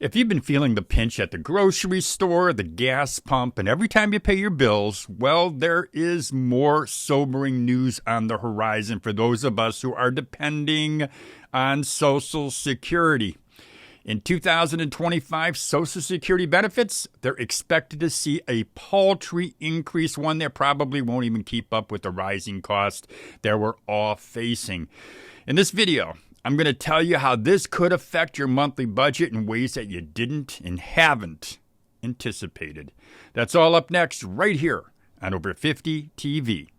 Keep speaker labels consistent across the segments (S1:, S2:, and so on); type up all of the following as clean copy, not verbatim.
S1: If you've been feeling the pinch at the grocery store, the gas pump, and every time you pay your bills, well, there is more sobering news on the horizon for those of us who are depending on Social Security. In 2025, Social Security benefits, they're expected to see a paltry increase, one that probably won't even keep up with the rising cost that we're all facing. In this video, I'm going to tell you how this could affect your monthly budget in ways that you didn't and haven't anticipated. That's all up next right here on Over 50 TV.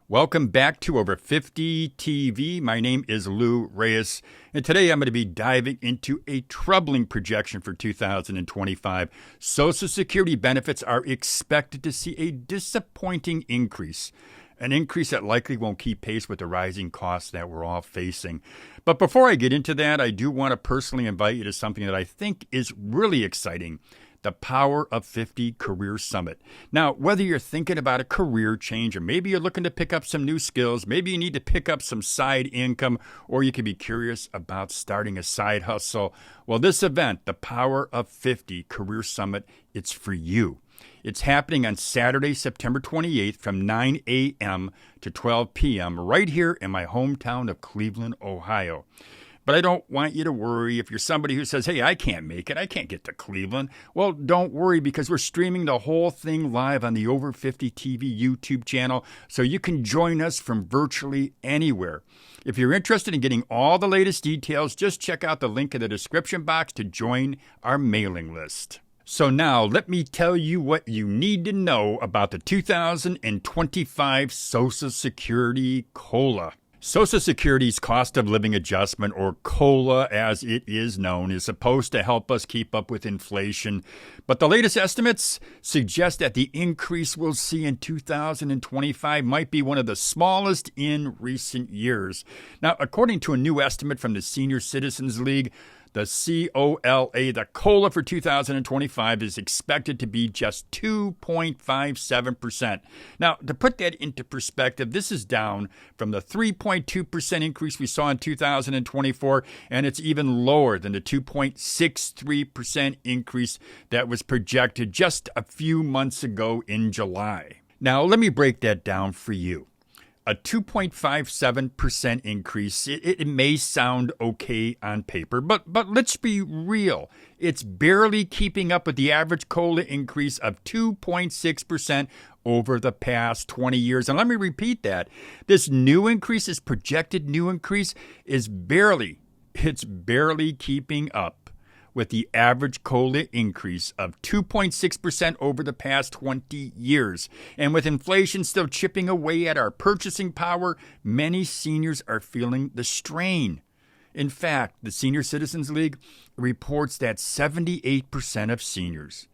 S1: Welcome back to Over 50 TV. My name is Lou Reyes, and today I'm going to be diving into a troubling projection for 2025. Social Security benefits are expected to see a disappointing increase, an increase that likely won't keep pace with the rising costs that we're all facing. But before I get into that, I do want to personally invite you to something that I think is really exciting. The Power of 50 Career Summit. Now, whether you're thinking about a career change, or maybe you're looking to pick up some new skills, maybe you need to pick up some side income, or you could be curious about starting a side hustle, well, this event, the Power of 50 Career Summit, it's for you. It's happening on Saturday, September 28th from 9 a.m. to 12 p.m. right here in my hometown of Cleveland, Ohio. But I don't want you to worry if you're somebody who says, hey, I can't make it. I can't get to Cleveland. Well, don't worry, because we're streaming the whole thing live on the Over 50 TV YouTube channel, so you can join us from virtually anywhere. If you're interested in getting all the latest details, just check out the link in the description box to join our mailing list. So now let me tell you what you need to know about the 2025 Social Security COLA. Social Security's cost of living adjustment, or COLA as it is known, is supposed to help us keep up with inflation. But the latest estimates suggest that the increase we'll see in 2025 might be one of the smallest in recent years. Now, according to a new estimate from the Senior Citizens League, the COLA, the COLA for 2025 is expected to be just 2.57%. Now, to put that into perspective, this is down from the 3.2% increase we saw in 2024, and it's even lower than the 2.63% increase that was projected just a few months ago in July. Now, let me break that down for you. A 2.57% increase, it may sound okay on paper, but let's be real. It's barely keeping up with the average COLA increase of 2.6% over the past 20 years. And let me repeat that. This new increase, this projected new increase, is barely keeping up with the average COLA increase of 2.6% over the past 20 years. And with inflation still chipping away at our purchasing power, many seniors are feeling the strain. In fact, the Senior Citizens League reports that 78% of seniors,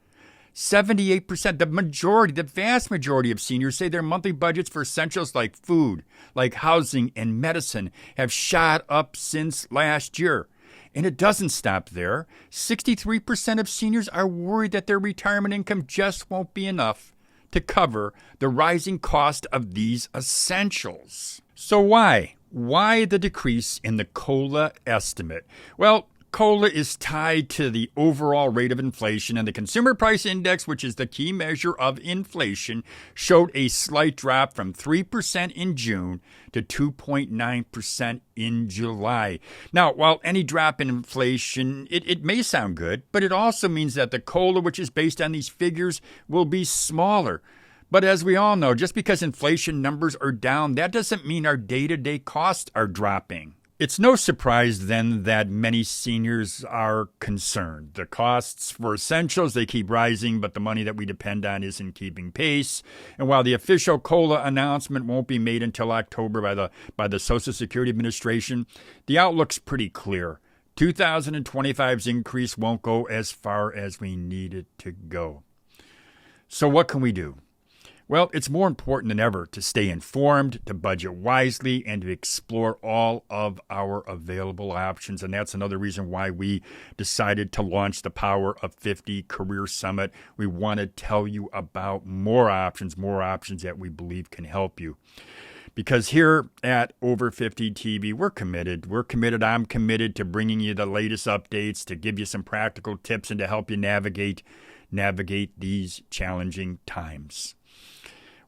S1: 78%, the vast majority of seniors say their monthly budgets for essentials like food, like housing and medicine have shot up since last year. And it doesn't stop there. 63% of seniors are worried that their retirement income just won't be enough to cover the rising cost of these essentials. So why? Why the decrease in the COLA estimate? Well, COLA is tied to the overall rate of inflation, and the Consumer Price Index, which is the key measure of inflation, showed a slight drop from 3% in June to 2.9% in July. Now, while any drop in inflation, it may sound good, but it also means that the COLA, which is based on these figures, will be smaller. But as we all know, just because inflation numbers are down, that doesn't mean our day-to-day costs are dropping. It's no surprise then that many seniors are concerned. The costs for essentials, they keep rising, but the money that we depend on isn't keeping pace. And while the official COLA announcement won't be made until October by the Social Security Administration, the outlook's pretty clear. 2025's increase won't go as far as we need it to go. So what can we do? Well, it's more important than ever to stay informed, to budget wisely, and to explore all of our available options. And that's another reason why we decided to launch the Power of 50 Career Summit. We want to tell you about more options that we believe can help you. Because here at Over 50 TV, we're committed. I'm committed to bringing you the latest updates, to give you some practical tips, and to help you navigate these challenging times.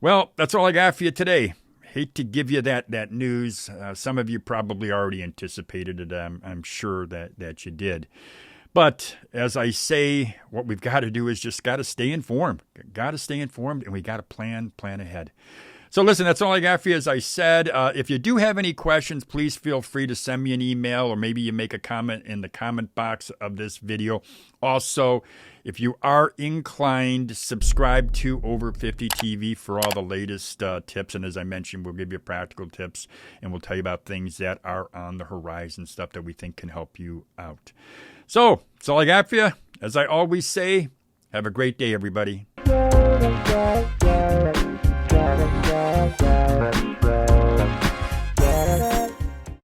S1: Well, that's all I got for you today. Hate to give you that news. Some of you probably already anticipated it. I'm sure that you did. But as I say, what we've got to do is just got to stay informed. Got to stay informed, and we got to plan ahead. So listen, that's all I got for you. As I said, if you do have any questions, please feel free to send me an email, or maybe you make a comment in the comment box of this video. Also, if you are inclined, subscribe to Over 50 TV for all the latest tips. And as I mentioned, we'll give you practical tips, and we'll tell you about things that are on the horizon, stuff that we think can help you out. So that's all I got for you. As I always say, have a great day, everybody.